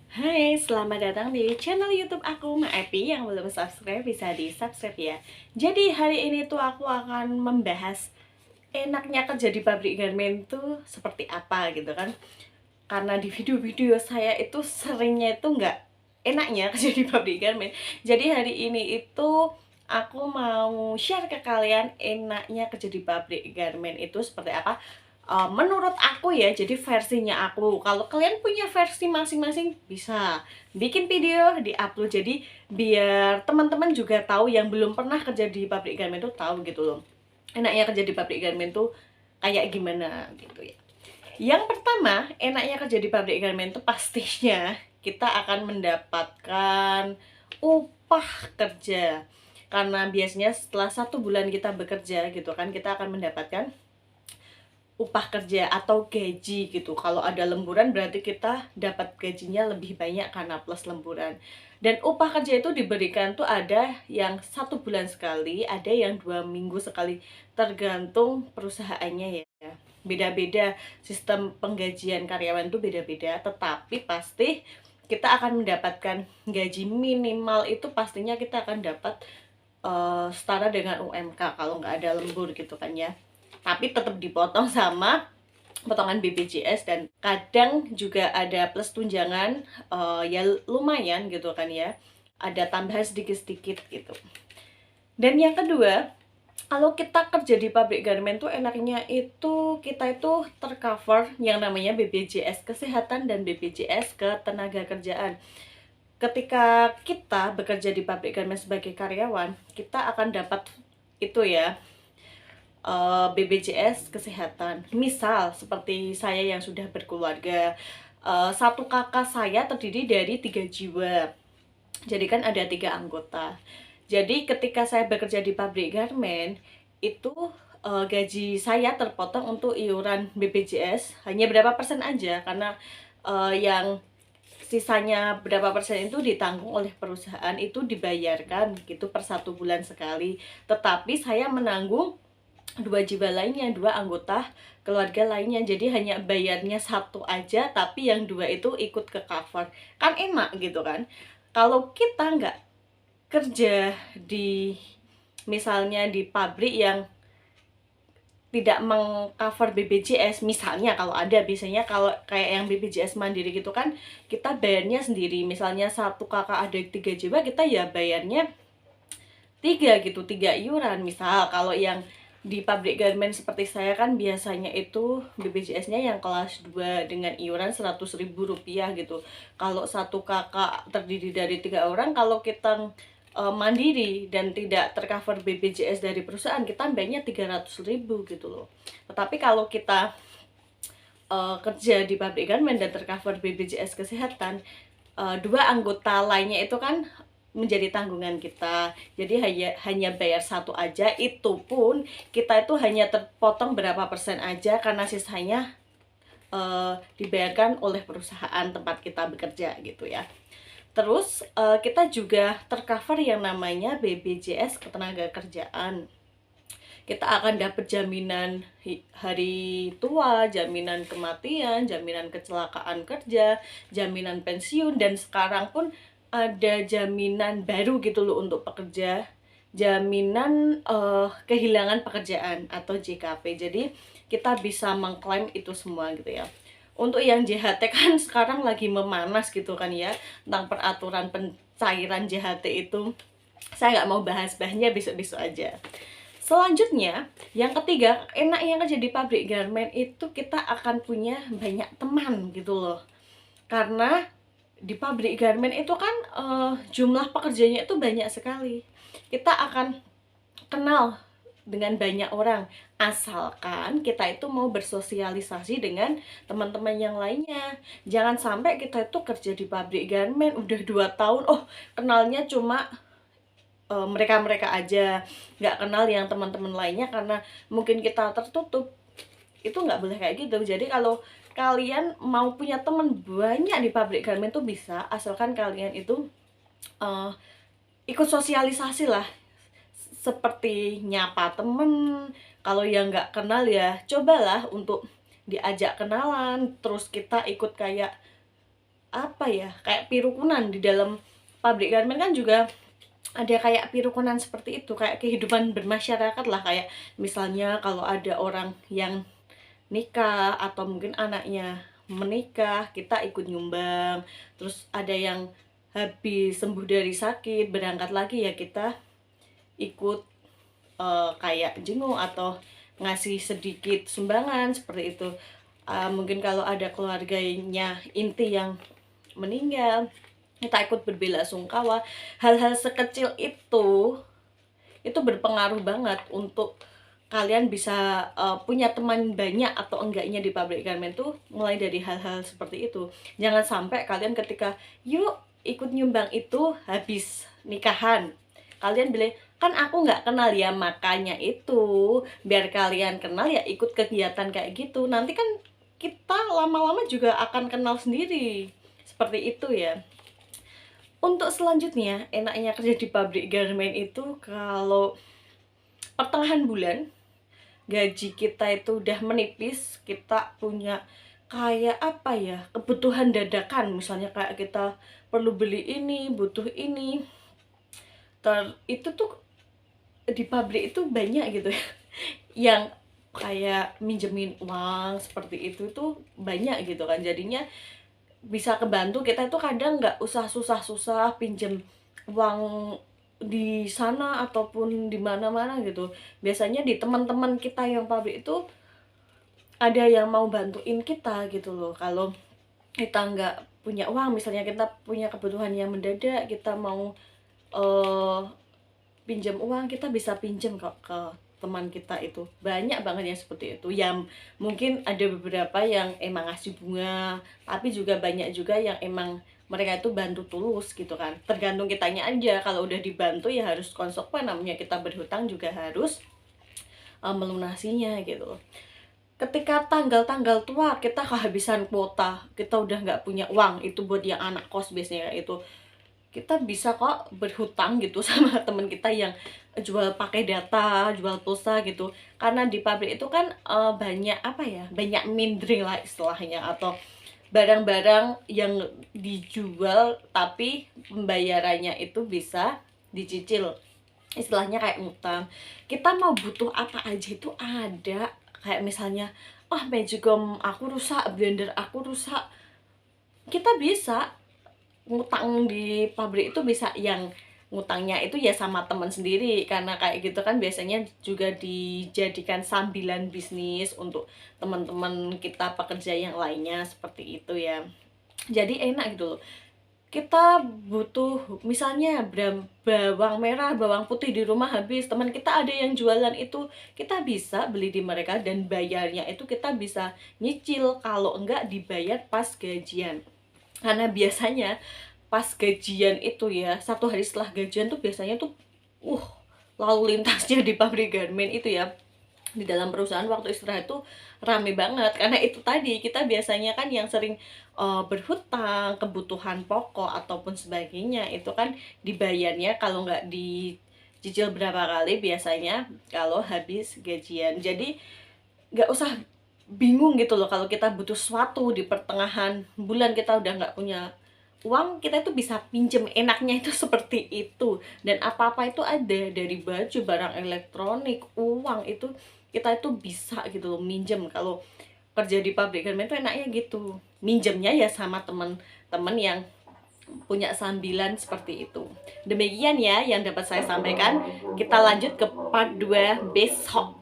Hai, selamat datang di channel YouTube aku, Ma Epi. Yang belum subscribe bisa di-subscribe ya. Jadi hari ini tuh aku akan membahas enaknya kerja di pabrik garmen tuh seperti apa gitu kan. Karena di video-video saya itu seringnya itu nggak enaknya kerja di pabrik garmen. Jadi hari ini itu aku mau share ke kalian enaknya kerja di pabrik garmen itu seperti apa. Menurut aku ya, jadi versinya aku. Kalau kalian punya versi masing-masing, bisa bikin video, di-upload. Jadi biar teman-teman juga tahu yang belum pernah kerja di pabrik garmen tuh tahu gitu loh. Enaknya kerja di pabrik garmen tuh kayak gimana gitu ya. Yang pertama, enaknya kerja di pabrik garmen tuh pastinya kita akan mendapatkan upah kerja. Karena biasanya setelah 1 bulan kita bekerja gitu kan, kita akan mendapatkan upah kerja atau gaji gitu. Kalau ada lemburan berarti kita dapat gajinya lebih banyak karena plus lemburan. Dan upah kerja itu diberikan tuh ada yang 1 bulan sekali, ada yang 2 minggu sekali, tergantung perusahaannya ya. Beda-beda sistem penggajian karyawan itu beda-beda, tetapi pasti kita akan mendapatkan gaji minimal itu pastinya kita akan dapat setara dengan UMK kalau nggak ada lembur gitu kan ya, tapi tetap dipotong sama potongan BPJS dan kadang juga ada plus tunjangan, ya lumayan gitu kan ya, ada tambahan sedikit-sedikit gitu. Dan yang kedua, kalau kita kerja di pabrik garmen tuh enaknya itu kita itu tercover yang namanya BPJS kesehatan dan BPJS ketenagakerjaan. Ketika kita bekerja di pabrik garmen sebagai karyawan, kita akan dapat itu ya, BPJS kesehatan. Misal seperti saya yang sudah berkeluarga, satu kakak saya terdiri dari 3 jiwa. Jadi kan ada 3 anggota. Jadi ketika saya bekerja di pabrik garmen itu, gaji saya terpotong untuk iuran BPJS hanya berapa persen aja, karena yang sisanya berapa persen itu ditanggung oleh perusahaan, itu dibayarkan gitu per 1 bulan sekali. Tetapi saya menanggung 2 jiwa lainnya, 2 anggota keluarga lainnya. Jadi hanya bayarnya satu aja, tapi yang 2 itu ikut ke cover. Kan enak gitu kan. Kalau kita nggak kerja di misalnya di pabrik yang tidak mengcover BPJS, misalnya kalau ada, biasanya kalau kayak yang BPJS mandiri gitu kan kita bayarnya sendiri. Misalnya satu kakak ada 3 jiwa, kita ya bayarnya tiga gitu, 3 iuran. Misal kalau yang di pabrik garmen seperti saya kan biasanya itu BPJS-nya yang kelas 2 dengan iuran 100.000 rupiah gitu. Kalau satu kakak terdiri dari 3 orang, kalau kita mandiri dan tidak tercover BPJS dari perusahaan, kita bayarnya 300.000 gitu loh. Tetapi kalau kita kerja di pabrik garmen dan tercover BPJS kesehatan, 2 anggota lainnya itu kan menjadi tanggungan kita. Jadi hanya bayar satu aja, itu pun kita itu hanya terpotong berapa persen aja karena sisanya dibayarkan oleh perusahaan tempat kita bekerja gitu ya. Terus kita juga tercover yang namanya BPJS Ketenagakerjaan. Kita akan dapat jaminan hari tua, jaminan kematian, jaminan kecelakaan kerja, jaminan pensiun, dan sekarang pun ada jaminan baru gitu loh untuk pekerja, jaminan kehilangan pekerjaan atau JKP. Jadi kita bisa mengklaim itu semua gitu ya. Untuk yang JHT kan sekarang lagi memanas gitu kan ya, tentang peraturan pencairan JHT itu. Saya nggak mau bahas-bahasnya, besok-besok aja. Selanjutnya, yang ketiga, enaknya kerja di pabrik garmen itu kita akan punya banyak teman gitu loh. Karena di pabrik garmen itu kan jumlah pekerjanya itu banyak sekali. Kita akan kenal dengan banyak orang, asalkan kita itu mau bersosialisasi dengan teman-teman yang lainnya. Jangan sampai kita itu kerja di pabrik garmen udah 2 tahun, oh kenalnya cuma mereka-mereka aja, nggak kenal yang teman-teman lainnya karena mungkin kita tertutup. Itu nggak boleh kayak gitu. Jadi kalau kalian mau punya teman banyak di pabrik garmen tuh bisa, asalkan kalian itu uh, ikut sosialisasi lah, seperti nyapa temen. Kalau yang nggak kenal ya cobalah untuk diajak kenalan, terus kita ikut kayak apa ya, kayak pirukunan di dalam pabrik garmen kan juga ada kayak pirukunan seperti itu, kayak kehidupan bermasyarakat lah, kayak misalnya kalau ada orang yang nikah atau mungkin anaknya menikah, kita ikut nyumbang. Terus ada yang habis sembuh dari sakit, berangkat lagi ya kita ikut kayak jenguk atau ngasih sedikit sumbangan seperti itu. Mungkin kalau ada keluarganya inti yang meninggal, kita ikut berbelasungkawa. Hal-hal sekecil itu berpengaruh banget untuk kalian bisa punya teman banyak atau enggaknya di pabrik garmen tuh, mulai dari hal-hal seperti itu. Jangan sampai kalian ketika yuk ikut nyumbang itu habis nikahan kalian bilang kan aku nggak kenal ya, makanya itu biar kalian kenal ya ikut kegiatan kayak gitu, nanti kan kita lama-lama juga akan kenal sendiri seperti itu ya. Untuk selanjutnya enaknya kerja di pabrik garmen itu kalau pertengahan bulan gaji kita itu udah menipis, kita punya kayak apa ya, kebutuhan dadakan, misalnya kayak kita perlu beli ini, butuh ini, itu tuh di pabrik itu banyak gitu ya yang kayak minjemin uang seperti itu tuh banyak gitu kan, jadinya bisa kebantu kita itu kadang nggak usah susah-susah pinjem uang di sana ataupun di mana-mana gitu. Biasanya di teman-teman kita yang pabrik itu ada yang mau bantuin kita gitu loh. Kalau kita nggak punya uang, misalnya kita punya kebutuhan yang mendadak, kita mau uh, pinjam uang, kita bisa pinjam kok ke teman kita. Itu banyak banget yang seperti itu, yang mungkin ada beberapa yang emang ngasih bunga, tapi juga banyak juga yang emang mereka itu bantu tulus gitu kan, tergantung kitanya aja. Kalau udah dibantu ya harus konsekuen, namanya kita berhutang juga harus melunasinya gitu. Ketika tanggal-tanggal tua kita kehabisan kuota, kita udah nggak punya uang, itu buat yang anak kos biasanya, itu kita bisa kok berhutang gitu sama temen kita yang jual pakai data, jual pulsa gitu. Karena di pabrik itu kan banyak apa ya, banyak mindering lah istilahnya, atau barang-barang yang dijual tapi pembayarannya itu bisa dicicil, istilahnya kayak ngutang. Kita mau butuh apa aja itu ada, kayak misalnya magicom aku rusak, blender aku rusak, kita bisa ngutang di pabrik itu. Bisa yang ngutangnya itu ya sama teman sendiri, karena kayak gitu kan biasanya juga dijadikan sambilan bisnis untuk teman-teman kita pekerja yang lainnya seperti itu ya. Jadi enak gitu loh. Kita butuh misalnya bawang merah, bawang putih di rumah habis, teman kita ada yang jualan itu, kita bisa beli di mereka dan bayarnya itu kita bisa nyicil, kalau enggak dibayar pas gajian. Karena biasanya pas gajian itu ya, satu hari setelah gajian tuh biasanya tuh uh lalu lintasnya di pabrik garmen itu ya, di dalam perusahaan waktu istirahat tuh rame banget. Karena itu tadi, kita biasanya kan yang sering berhutang, kebutuhan pokok ataupun sebagainya itu kan dibayarnya kalau nggak dicicil berapa kali biasanya kalau habis gajian. Jadi nggak usah bingung gitu loh kalau kita butuh sesuatu di pertengahan bulan, kita udah nggak punya uang, kita itu bisa pinjem, enaknya itu seperti itu. Dan apa-apa itu ada, dari baju, barang elektronik, uang, itu kita itu bisa gitu loh minjem. Kalau kerja di pabrik garmen itu enaknya gitu, minjemnya ya sama temen-temen yang punya sambilan seperti itu. Demikian ya yang dapat saya sampaikan, kita lanjut ke part 2 besok.